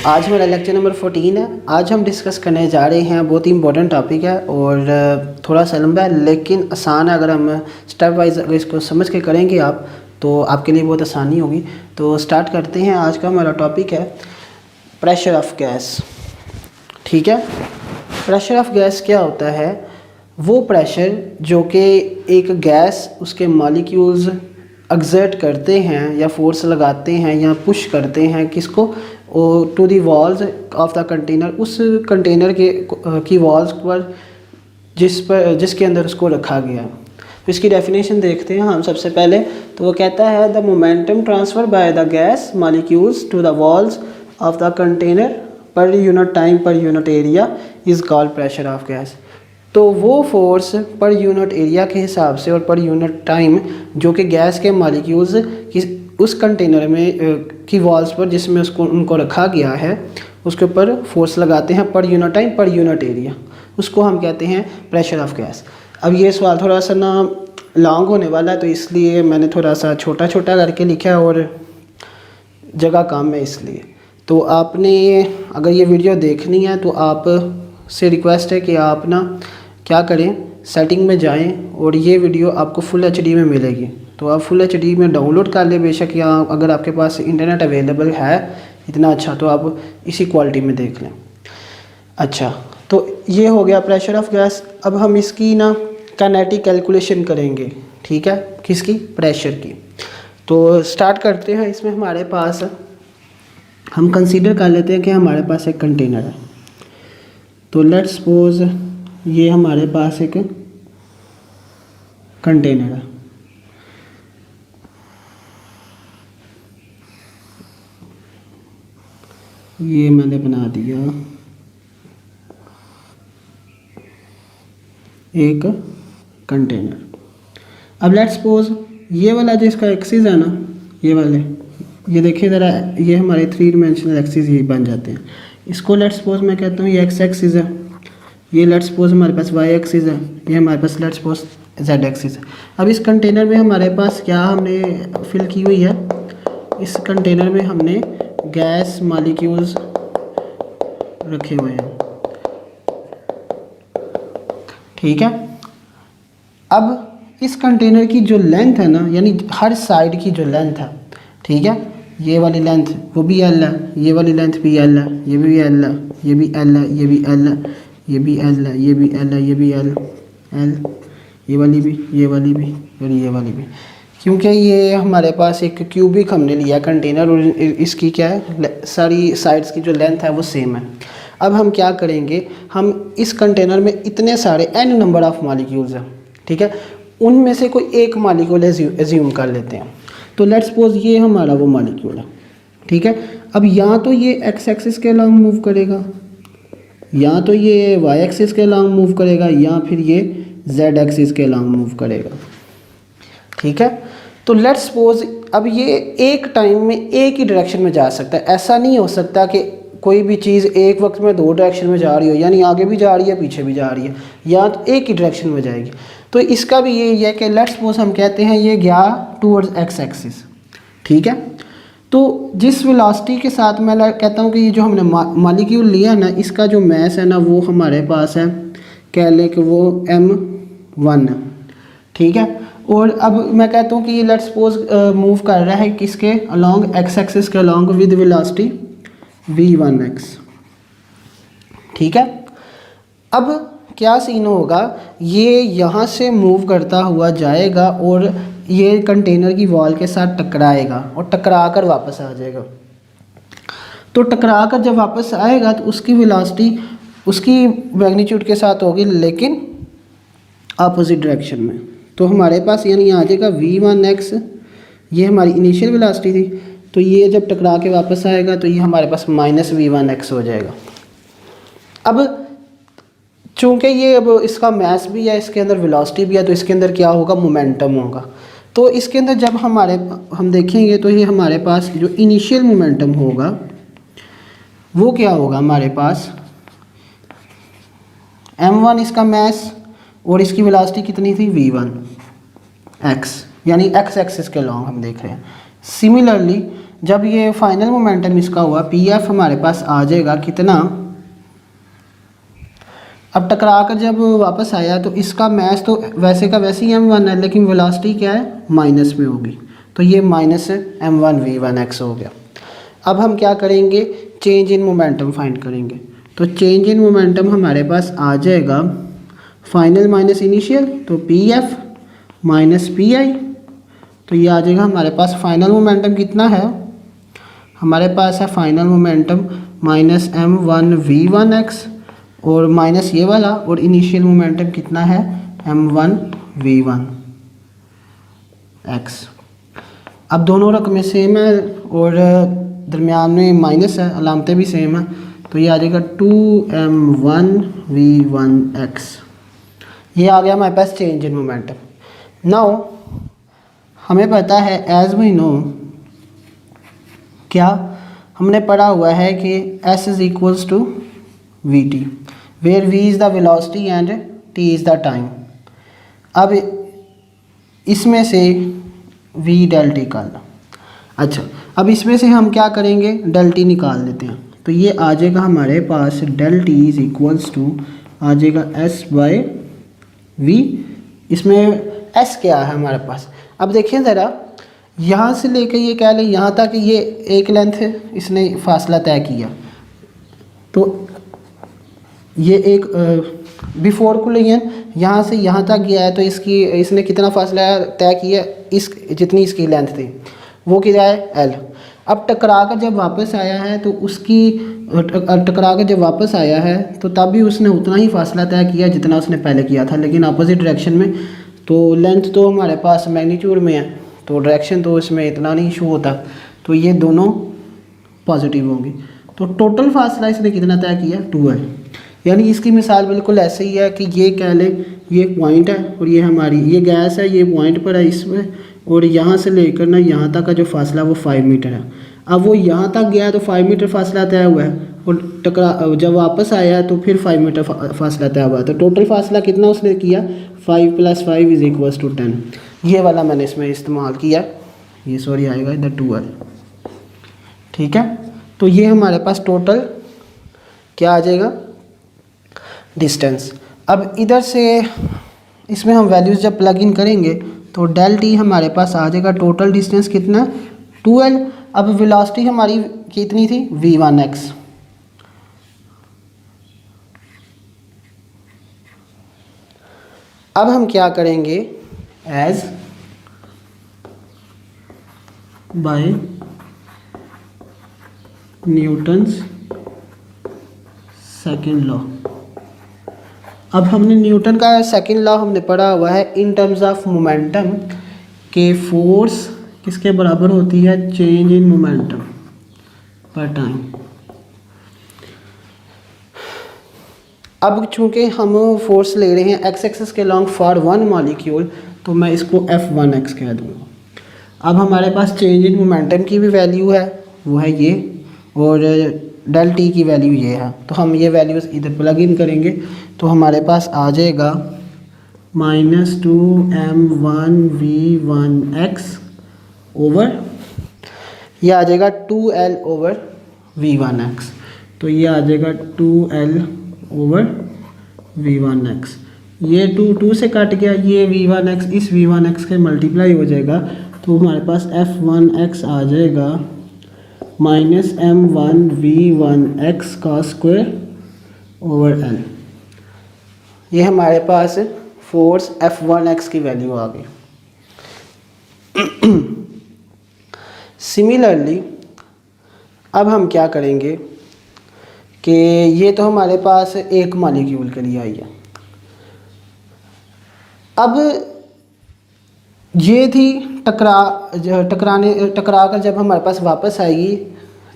आज हमारा lecture number 14 है। आज हम डिस्कस करने जा रहे हैं, बहुत ही इंपॉर्टेंट टॉपिक है और थोड़ा सा लंबा है लेकिन आसान है। अगर हम स्टेप वाइज अगर इसको समझ के करेंगे आप तो आपके लिए बहुत आसानी होगी। तो स्टार्ट करते हैं। आज का हमारा टॉपिक है प्रेशर ऑफ गैस। ठीक है, प्रेशर ऑफ गैस क्या होता है? वो प्रेशर जो कि एक गैस उसके मॉलिक्यूल्स एक्सर्ट करते हैं या फोर्स लगाते हैं या पुश करते हैं किसको, to the walls of the container, उस कंटेनर की वॉल्स पर जिसके अंदर उसको रखा गया। तो इसकी डेफिनेशन देखते हैं हम सबसे पहले। तो वो कहता है the momentum transfer by the gas molecules to the walls of the container per unit time per unit area is called pressure of gas. तो वो फोर्स पर यूनिट एरिया के हिसाब से और पर यूनिट टाइम जो कि गैस के मॉलिक्यूल्स उस कंटेनर में की वॉल्स पर जिसमें उनको रखा गया है उसके ऊपर फोर्स लगाते हैं पर unit time per unit area, उसको हम कहते हैं प्रेशर ऑफ गैस। अब ये सवाल थोड़ा सा ना लॉन्ग होने वाला है तो इसलिए मैंने थोड़ा सा छोटा छोटा करके लिखा है और जगह कम है इसलिए। तो आपने अगर ये वीडियो देखनी है तो आप से रिक्वेस्ट है कि आप ना क्या करें, सेटिंग में जाएं और ये वीडियो आपको फुल एचडी में मिलेगी। तो आप फुल एचडी में डाउनलोड कर लें बेशक, या अगर आपके पास इंटरनेट अवेलेबल है इतना अच्छा तो आप इसी क्वालिटी में देख लें। अच्छा, तो ये हो गया प्रेशर ऑफ गैस। अब हम इसकी ना काइनेटिक कैलकुलेशन करेंगे। ठीक है, किसकी? प्रेशर की। तो स्टार्ट करते हैं। इसमें हमारे पास हम कंसीडर कर लेते हैं कि हमारे पास एक कंटेनर है। तो लेट्स सपोज ये हमारे पास एक कंटेनर है। ये मैंने बना दिया एक कंटेनर। अब लेट्स सपोज ये वाला जो इसका एक्सिस है ना, ये वाले, ये देखिए ज़रा, ये हमारे 3 डायमेंशनल एक्सिस ये बन जाते हैं। इसको लेट्स सपोज मैं कहता हूँ ये एक्स एक्सिस है, ये लेट्स सपोज हमारे पास वाई एक्सिस है, ये हमारे पास लेट्स सपोज जेड एक्सिस है। अब इस कंटेनर में हमारे पास क्या हमने फिल की हुई है? इस कंटेनर में हमने गैस मॉलिक्यूल्स रखे हुए हैं। ठीक है, अब इस कंटेनर की जो लेंथ है ना, यानी हर साइड की जो लेंथ है, ठीक है, ये वाली लेंथ वो भी एल है, ये वाली लेंथ भी एल है, ये भी एल है, ये भी एल है, ये भी एल है, ये भी एल है, ये भी एल है, ये भी एल ये वाली भी, ये वाली भी और ये वाली भी। क्योंकि ये हमारे पास एक क्यूबिक हमने लिया कंटेनर और इसकी क्या है, सारी साइड्स की जो लेंथ है वो सेम है। अब हम क्या करेंगे, हम इस कंटेनर में इतने सारे n नंबर ऑफ मॉलिक्यूल्स हैं, ठीक है, उनमें से कोई एक मॉलिक्यूल एज्यूम कर लेते हैं। तो लेट्स सपोज ये हमारा वो मॉलिक्यूल है। ठीक है, अब या तो ये एक्स एक्सिस के अलॉन्ग मूव करेगा, या तो ये वाई एक्सिस के अलॉन्ग मूव करेगा, या फिर ये जेड एक्सिस के अलॉन्ग मूव करेगा। ठीक है, तो लेट्स सपोज अब ये एक टाइम में एक ही डायरेक्शन में जा सकता है। ऐसा नहीं हो सकता कि कोई भी चीज़ एक वक्त में 2 डायरेक्शन में जा रही हो, यानी आगे भी जा रही है पीछे भी जा रही है, या तो एक ही डायरेक्शन में जाएगी। तो इसका भी यही है कि लेट्स सपोज हम कहते हैं ये गया टूवर्ड्स एक्स एक्सिस। ठीक है, तो जिस वेलोसिटी के साथ मैं कहता हूँ कि ये जो हमने मॉलिक्यूल लिया ना, इसका जो मास है ना वो हमारे पास है, कह लें कि वो m1 है। ठीक है, और अब मैं कहता हूँ कि ये लेट्स सपोज मूव कर रहा है किसके अलॉन्ग, एक्स एक्सिस के अलॉन्ग विद वेलोसिटी v1x। ठीक है, अब क्या सीन होगा, ये यहाँ से मूव करता हुआ जाएगा और ये कंटेनर की वॉल के साथ टकराएगा और टकरा कर वापस आ जाएगा। तो टकरा कर जब वापस आएगा तो उसकी वेलोसिटी उसकी मैग्नीट्यूड के साथ होगी लेकिन अपोजिट डायरेक्शन में। तो हमारे पास यानी आ जाएगा v1x, ये हमारी इनिशियल वेलोसिटी थी, तो ये जब टकरा के वापस आएगा तो ये हमारे पास -v1x हो जाएगा। अब चूँकि ये अब इसका मास भी है, इसके अंदर वेलोसिटी भी है, तो इसके अंदर क्या होगा, मोमेंटम होगा। तो इसके अंदर जब हम देखेंगे तो ये हमारे पास जो इनिशियल मोमेंटम होगा वो क्या होगा, हमारे पास m1 इसका मास और इसकी वेलोसिटी कितनी थी, v1x, यानी x एक्सिस के लॉन्ग हम देख रहे हैं। सिमिलरली जब ये फाइनल मोमेंटम इसका हुआ पी एफ हमारे पास आ जाएगा कितना, अब टकरा कर जब वापस आया तो इसका मैच तो वैसे का वैसे ही m1 है, लेकिन वेलोसिटी क्या है माइनस में होगी, तो ये माइनस m1v1x हो गया। अब हम क्या करेंगे, चेंज इन मोमेंटम फाइंड करेंगे। तो चेंज इन मोमेंटम हमारे पास आ जाएगा फाइनल माइनस इनिशियल, तो P F minus P I, तो ये आ जाएगा हमारे पास फाइनल मोमेंटम कितना है, हमारे पास है फाइनल मोमेंटम माइनस m1v1x और माइनस ये वाला, और इनिशियल मोमेंटम कितना है m1v1x। अब दोनों रकमें सेम है और दरमियान में माइनस है, अलामतें भी सेम है, तो ये आ जाएगा 2m1v1x। ये आ गया हमारे पास चेंज इन मोमेंटम। नाउ हमें पता है एज वी नो, क्या हमने पढ़ा हुआ है कि s is equals to v t, where v is the velocity and t is the time. अब इसमें से v डेल टी निकालना। अच्छा, अब इसमें से हम क्या करेंगे, डेल टी निकाल लेते हैं। तो ये आ जाएगा हमारे पास del T is equals to आ जाएगा s बाय v। इसमें s क्या है हमारे पास, अब देखिए ज़रा, यहाँ से लेकर ये कह लें यहाँ तक ये एक लेंथ है, इसने फासला तय किया, तो ये एक बिफोर कोलिजन यहाँ से यहाँ तक गया है, तो इसने कितना फासला तय किया, इस जितनी इसकी लेंथ थी वो क्या है l। अब टकरा कर जब वापस आया है तो उसकी टकरा कर जब वापस आया है तो तब भी उसने उतना ही फासला तय किया जितना उसने पहले किया था, लेकिन अपोजिट डायरेक्शन में। तो लेंथ तो हमारे पास मैग्नीट्यूड में है, तो डायरेक्शन तो इसमें इतना नहीं शो होता, तो ये दोनों पॉजिटिव होंगी। तो टोटल फासला इसने कितना तय किया, 2 है। यानी इसकी मिसाल बिल्कुल ऐसे ही है कि ये कह लें ये पॉइंट है और ये हमारी ये गैस है, ये पॉइंट पर है इसमें, और यहाँ से लेकर ना यहाँ तक का जो फासला वो 5 मीटर है। अब वो यहाँ तक गया तो 5 मीटर फासला तय हुआ है, और टकरा जब वापस आया तो फिर 5 मीटर फासला तय हुआ है। तो टोटल फासला कितना उसने किया, 5 + 5 इज इक्वल्स टू 10। ये वाला मैंने इसमें इस्तेमाल किया, ये सॉरी आएगा इधर 2 है, ठीक है। तो ये हमारे पास टोटल क्या आ जाएगा, डिस्टेंस। अब इधर से इसमें हम वैल्यूज़ जब प्लग इन करेंगे तो डेल टी हमारे पास आ जाएगा टोटल डिस्टेंस कितना, 2l। अब वेलोसिटी हमारी कितनी थी, v1x। अब हम क्या करेंगे, as by Newton's second law. अब हमने न्यूटन का सेकेंड लॉ हमने पढ़ा हुआ है इन टर्म्स ऑफ मोमेंटम के फोर्स किसके बराबर होती है, चेंज इन मोमेंटम पर टाइम। अब चूंकि हम फोर्स ले रहे हैं एक्स एक्सिस के लॉन्ग फॉर 1 मॉलिक्यूल, तो मैं इसको f1x कह दूँगा। अब हमारे पास चेंज इन मोमेंटम की भी वैल्यू है, वो है ये, और डेल टी की वैल्यू ये है। तो हम ये वैल्यूज़ इधर प्लग इन करेंगे तो हमारे पास आ जाएगा -2m1v1x ओवर, ये आ जाएगा 2l ओवर v1x। तो ये आ जाएगा 2l ओवर v1x। ये 2 से कट गया, ये v1x इस v1x के मल्टीप्लाई हो जाएगा, तो हमारे पास f1x आ जाएगा -m1v1x का स्क्वायर ओवर l। ये हमारे पास फोर्स f1x की वैल्यू आ गई। सिमिलरली अब हम क्या करेंगे कि ये तो हमारे पास एक मॉलिक्यूल के लिए आई है। अब ये थी टकरा कर जब हमारे पास वापस आएगी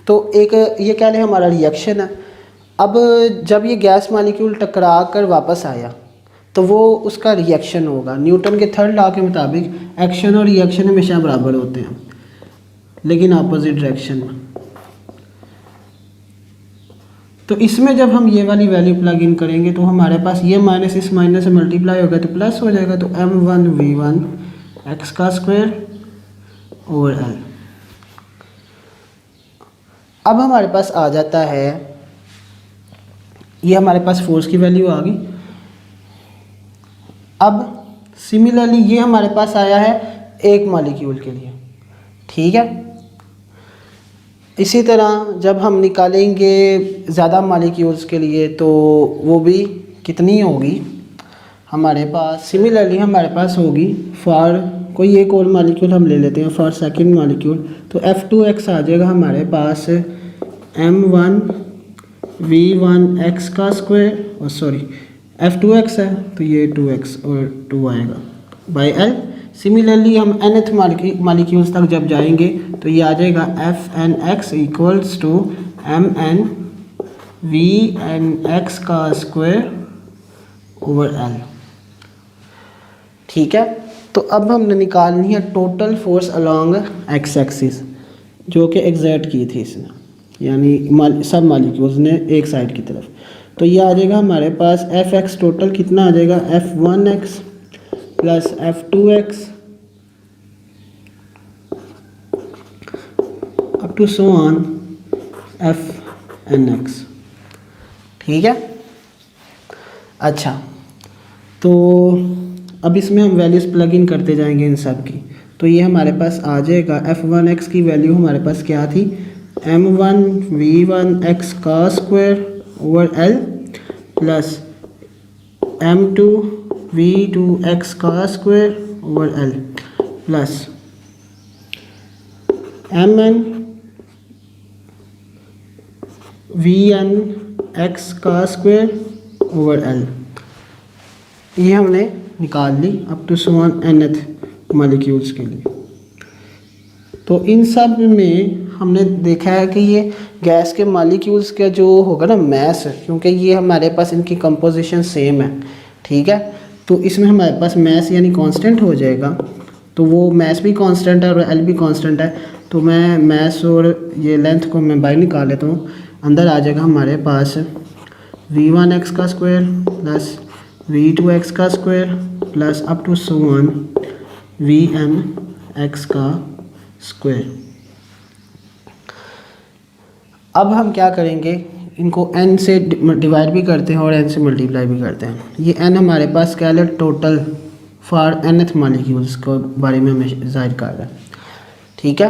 तो एक ये कह लें हमारा रिएक्शन है। अब जब ये गैस मॉलिक्यूल टकरा कर वापस आया तो वो उसका रिएक्शन होगा। न्यूटन के थर्ड लॉ के मुताबिक एक्शन और रिएक्शन हमेशा बराबर होते हैं, लेकिन अपोजिट डायरेक्शन में। तो इसमें जब हम ये वाली वैल्यू प्लग इन करेंगे तो हमारे पास ये माइनस इस माइनस से मल्टीप्लाई होगा तो प्लस हो जाएगा, तो m1v1x का स्क्वायर ओवर l। अब हमारे पास आ जाता है, ये हमारे पास फोर्स की वैल्यू आ गई। अब सिमिलरली ये हमारे पास आया है एक मॉलिक्यूल के लिए, ठीक है। इसी तरह जब हम निकालेंगे ज़्यादा मॉलिक्यूल्स के लिए तो वो भी कितनी होगी हमारे पास, सिमिलरली हमारे पास होगी फॉर कोई एक और मॉलिक्यूल हम ले लेते हैं, फॉर सेकंड मॉलिक्यूल, तो F2x आ जाएगा हमारे पास m1 v1x का स्क्वायर, और सॉरी F2x है तो ये 2x और 2 आएगा बाई L। सिमिलरली हम nth मॉलिक्यूल्स तक जब जाएंगे तो ये आ जाएगा Fnx equals to mn vnx का स्क्वायर ओवर L, ठीक है। तो अब हमने निकालनी है total force along x axis जो कि एग्जर्ट की थी इसने, यानी सब मॉलिक्यूल्स ने एक साइड की तरफ। तो ये आ जाएगा हमारे पास Fx टोटल कितना आ जाएगा, F1x plus F2x up to so on Fnx, ठीक है। अच्छा, तो अब इसमें हम वैल्यूज़ प्लग इन करते जाएंगे इन सब की। तो ये हमारे पास आ जाएगा F1x की वैल्यू हमारे पास क्या थी, m1 v1x का square over L plus m2 v2x का square over L plus mn vnx का स्क्वायर ओवर L। ये हमने निकाल ली up to so on nth molecules के लिए। तो इन सब में हमने देखा है कि ये गैस के मॉलिक्यूल्स का जो होगा ना मैस, क्योंकि ये हमारे पास इनकी कंपोजिशन सेम है, ठीक है। तो इसमें हमारे पास मैस यानी कांस्टेंट हो जाएगा, तो वो मैस भी कांस्टेंट है और एल भी कांस्टेंट है। तो मैं मैस और ये लेंथ को मैं बाहर निकाल लेता हूँ, अंदर आ जाएगा हमारे पास v1x का स्क्वायर प्लस v2x का square plus up to so on vnx का स्क्वायर। अब हम क्या करेंगे, इनको n से डिवाइड भी करते हैं और n से मल्टीप्लाई भी करते हैं। ये n हमारे पास क्या है, टोटल फॉर nth मॉलिक्यूल्स के बारे में हमें जाहिर कर रहा है, ठीक है।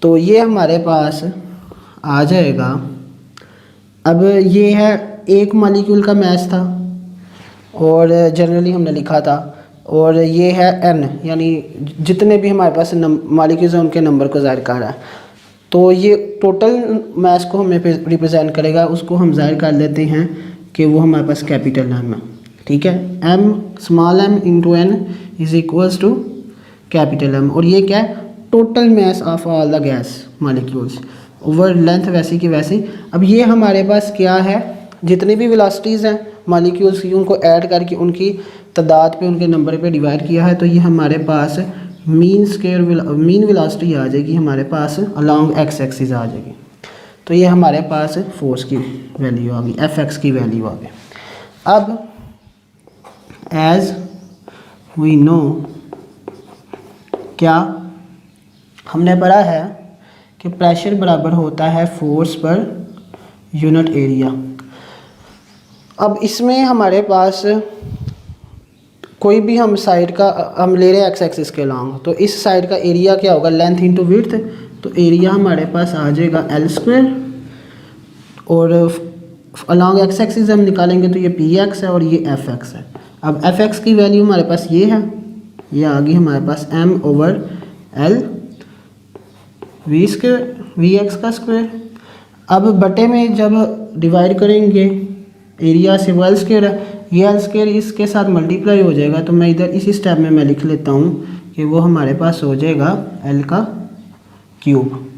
तो ये हमारे पास आ जाएगा, अब ये है एक मॉलिक्यूल का मैस था और जनरली हमने लिखा था, और ये है n यानी जितने भी हमारे पास मॉलिक्यूल्स हैं उनके नंबर को जाहिर कर रहा है। तो ये टोटल मैस को हमें रिप्रेजेंट करेगा, उसको हम जाहिर कर लेते हैं कि वो हमारे पास कैपिटल m है, ठीक है। m small m into n is equals to capital M, और ये क्या है, total mass of all the gas molecules over length वैसी की वैसी। अब ये हमारे पास क्या है, जितनी भी वेलोसिटीज़ हैं मॉलिक्यूल्स की उनको ऐड करके उनकी तादाद पे उनके नंबर पे डिवाइड किया है, तो ये हमारे पास मीन वेलोसिटी आ जाएगी हमारे पास अलोंग एक्स एक्सिस आ जाएगी। तो ये हमारे पास फोर्स की वैल्यू आ गई, Fx की वैल्यू आ गई। अब एज वी नो, क्या हमने पढ़ा है कि प्रेशर बराबर होता है फोर्स पर यूनिट एरिया। अब इसमें हमारे पास कोई भी हम साइड का हम ले रहे हैं एक्स एक्सिस के लॉन्ग, तो इस साइड का एरिया क्या होगा, लेंथ इंटू विड्थ। तो एरिया हमारे पास आ जाएगा एल स्क्वायर, और अलॉन्ग एक्स एक्सिस हम निकालेंगे तो ये पी एक्स है और ये एफ एक्स है। अब एफ एक्स की वैल्यू हमारे पास ये है, ये आ गई हमारे पास M over L V square V X का स्क्वायर। अब बटे में जब डिवाइड करेंगे एरिया से वो एल स्क्वायर है, ये एल स्क्वायर इसके साथ मल्टीप्लाई हो जाएगा, तो मैं इधर इसी स्टेप में मैं लिख लेता हूँ कि वो हमारे पास हो जाएगा एल का क्यूब,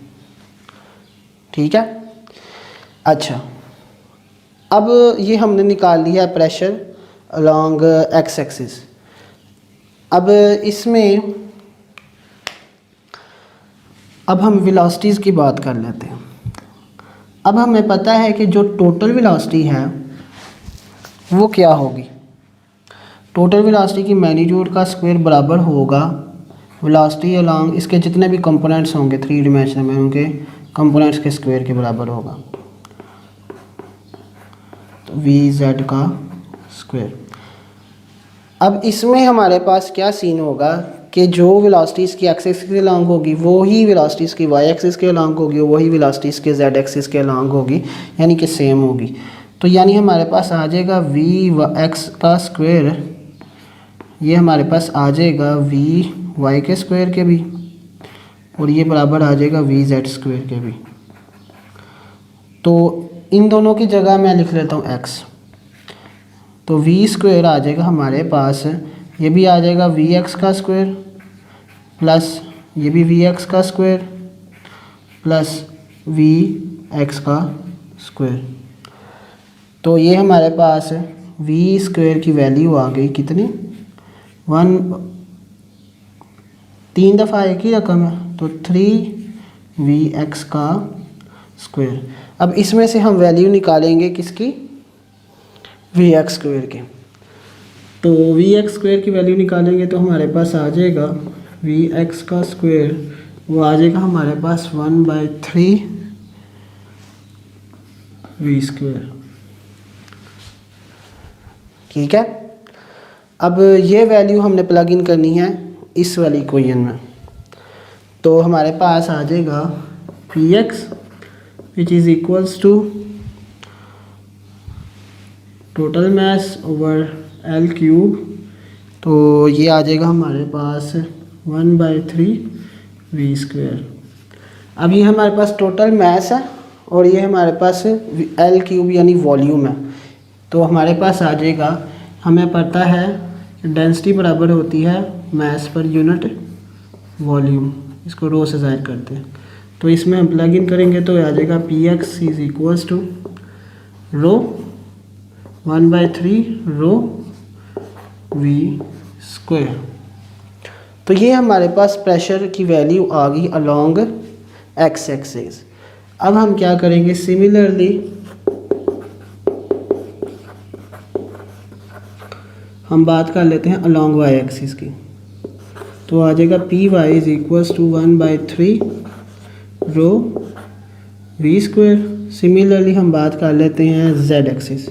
ठीक है। अच्छा, अब ये हमने निकाल लिया प्रेशर अलॉन्ग एक्स एक्सिस। अब इसमें अब हम वेलोसिटीज़ की बात कर लेते हैं। अब हमें पता है कि जो टोटल वेलोसिटी है वो क्या होगी, टोटल वेलोसिटी की मैग्नीट्यूड का स्क्वायर बराबर होगा वेलोसिटी अलॉन्ग इसके जितने भी कंपोनेंट्स होंगे थ्री डिमेंशन में होंगे, कंपोनेंट्स के स्क्वायर के बराबर होगा, तो वी जेड का स्क्वायर। अब इसमें हमारे पास क्या सीन होगा कि जो वेलोसिटीज़ की एक्सिस के अलॉन्ग होगी वो ही वेलोसिटीज़ की वाई एक्सिस के अलॉन्ग होगी, वही वेलोसिटीज़ के जेड एक्सिस के अलॉन्ग होगी, यानी कि सेम होगी। तो यानी हमारे पास आ जाएगा वी एक्स का स्क्वायर, ये हमारे पास आ जाएगा वी वाई के स्क्वायर के भी, और ये बराबर आ जाएगा वी जेड स्क्वायर के भी। तो इन दोनों की जगह मैं लिख लेता हूँ एक्स, तो वी स्क्वायर आ जाएगा हमारे पास, ये भी आ जाएगा वी एक्स का स्क्वायर प्लस ये भी वी एक्स का स्क्वायर प्लस वी एक्स का स्क्वायर। तो ये हमारे पास वी स्क्वायर की वैल्यू आ गई कितनी, 1, 3 दफ़ा एक ही रकम है, तो 3vx का स्क्वायर। अब इसमें से हम वैल्यू निकालेंगे किसकी, vx स्क्वायर के। तो vx स्क्वायर की वैल्यू निकालेंगे तो हमारे पास आ जाएगा vx का स्क्वायर, वो आ जाएगा हमारे पास 1/3 v स्क्वायर। ठीक है, अब ये वैल्यू हमने प्लग इन करनी है इस वाली इक्वेशन में, तो हमारे पास आ जाएगा px which is equals to total mass over L cube, तो ये आ जाएगा हमारे पास 1/3 वी स्क्वायर। अब ये हमारे पास टोटल मास है और ये हमारे पास एल क्यूब यानी वॉल्यूम है, तो हमारे पास आ जाएगा, हमें पता है डेंसिटी बराबर होती है मास पर यूनिट वॉल्यूम, इसको रो से ज़ाहिर करते हैं, तो इसमें हम प्लग इन करेंगे तो आ जाएगा px is equals to rho 1/3 rho v square. तो ये हमारे पास प्रेशर की वैल्यू आ गई अलोंग एक्स एक्सिस। अब हम क्या करेंगे, सिमिलरली हम बात कर लेते हैं अलोंग वाई एक्सिस की, तो आ जाएगा P Y is equals to 1/3 rho v square. Similarly हम बात कर लेते हैं जेड एक्सिस,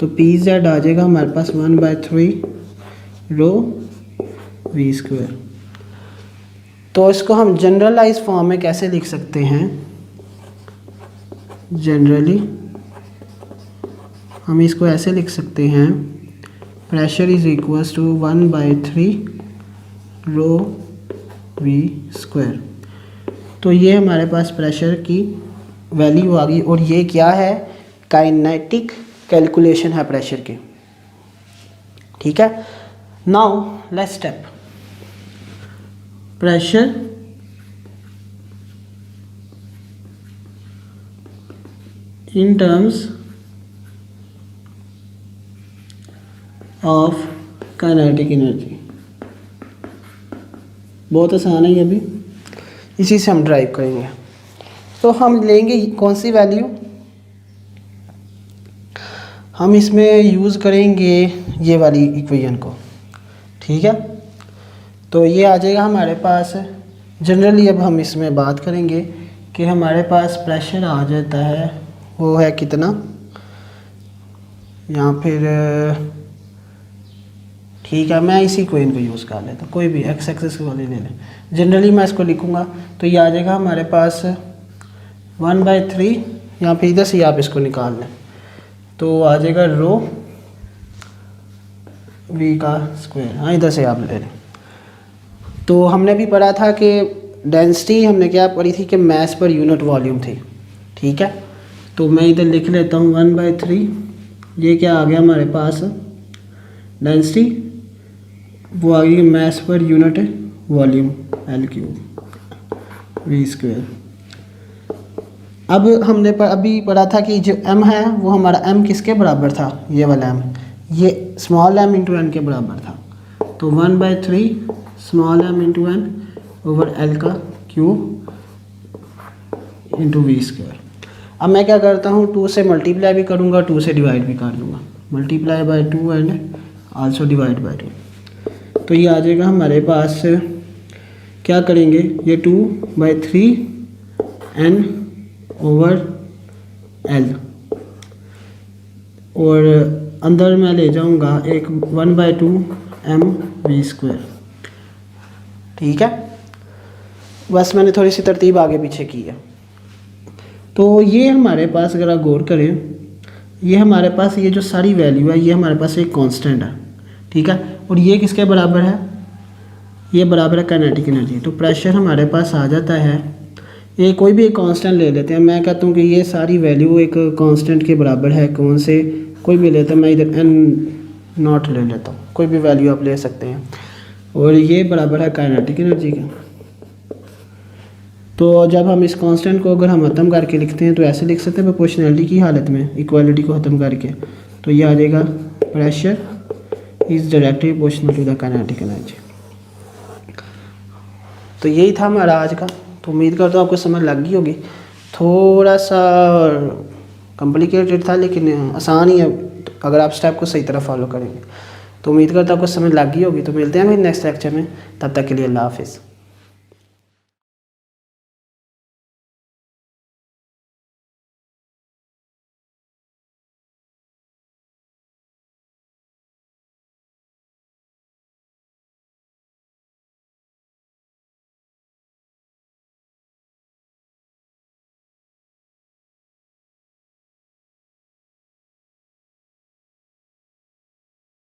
तो पी जेड आ जाएगा हमारे पास 1/3 रो वी स्क्वायर। तो इसको हम जनरलाइज फॉर्म में कैसे लिख सकते हैं, जनरली हम इसको ऐसे लिख सकते हैं, pressure is equals to 1/3 rho v square. तो ये हमारे पास प्रेशर की वैल्यू आ गई, और ये क्या है, काइनेटिक कैलकुलेशन है प्रेशर की। ठीक है, now let's step pressure in terms of kinetic energy। बहुत आसान है ये भी, इसी से हम ड्राइव करेंगे। तो हम लेंगे कौन सी वैल्यू, हम इसमें यूज़ करेंगे ये वाली इक्वेशन को। ठीक है, तो ये आ जाएगा हमारे पास जनरली। अब हम इसमें बात करेंगे कि हमारे पास प्रेशर आ जाता है, वो है कितना, यहाँ फिर ठीक है मैं इसी इक्वेशन को यूज़ कर लेता हूँ, कोई भी एक्स एक्सिस वाली ले लें। जनरली मैं इसको लिखूँगा तो ये आ जाएगा हमारे पास 1/3, यहाँ फिर इधर से आप इसको निकाल लें तो आ जाएगा रो वी का स्क्वायर। हाँ इधर से आप ले लें। तो हमने भी पढ़ा था कि डेंसिटी हमने क्या पढ़ी थी कि मास पर यूनिट वॉल्यूम थी। ठीक है, तो मैं इधर लिख लेता हूँ 1/3, ये क्या आ गया हमारे पास डेंसिटी, वो आ गई मास पर unit volume L cube V square. अब हमने अभी पढ़ा था कि जो m है वो हमारा m किसके बराबर था, ये वाला m, ये स्मॉल m इंटू n के बराबर था। तो 1/3 small m into n over l का क्यूब इंटू वी स्क्वायर। अब मैं क्या करता हूँ, 2 से मल्टीप्लाई भी करूँगा, 2 से डिवाइड भी कर दूँगा, multiply by 2 and also divide by 2। तो ये आ जाएगा हमारे पास, क्या करेंगे, ये 2/3 n ओवर एल, और अंदर मैं ले जाऊंगा एक 1/2 mv²। ठीक है, बस मैंने थोड़ी सी तरतीब आगे पीछे की है। तो ये हमारे पास, अगर आप गौर करें, ये हमारे पास ये जो सारी वैल्यू है ये हमारे पास एक कांस्टेंट है। ठीक है, और ये किसके बराबर है, ये बराबर है काइनेटिक एनर्जी। तो प्रेशर हमारे पास आ जाता है, ये कोई भी एक कांस्टेंट ले लेते हैं। मैं कहता हूँ कि ये सारी वैल्यू एक कांस्टेंट के बराबर है। कौन से, कोई भी लेता हूँ मैं, इधर n0 ले लेता हूँ, कोई भी वैल्यू आप ले सकते हैं, और ये बराबर है काइनेटिक एनर्जी का। तो जब हम इस कांस्टेंट को अगर हम ख़त्म करके लिखते हैं तो ऐसे लिख सकते हैं प्रोपोर्शनैलिटी की हालत में, इक्वालिटी को ख़त्म करके। तो ये आ जाएगा pressure is directly proportional to the kinetic energy. तो यही था हमारा आज का। तो उम्मीद करता हूँ आपको समझ लग गई होगी। थोड़ा सा कॉम्प्लिकेटेड था लेकिन आसान ही है अगर आप स्टेप को सही तरह फॉलो करेंगे। तो उम्मीद करता हूँ आपको समझ लग गई होगी। तो मिलते हैं फिर नेक्स्ट लेक्चर में, तब तक के लिए अल्लाह हाफिज़।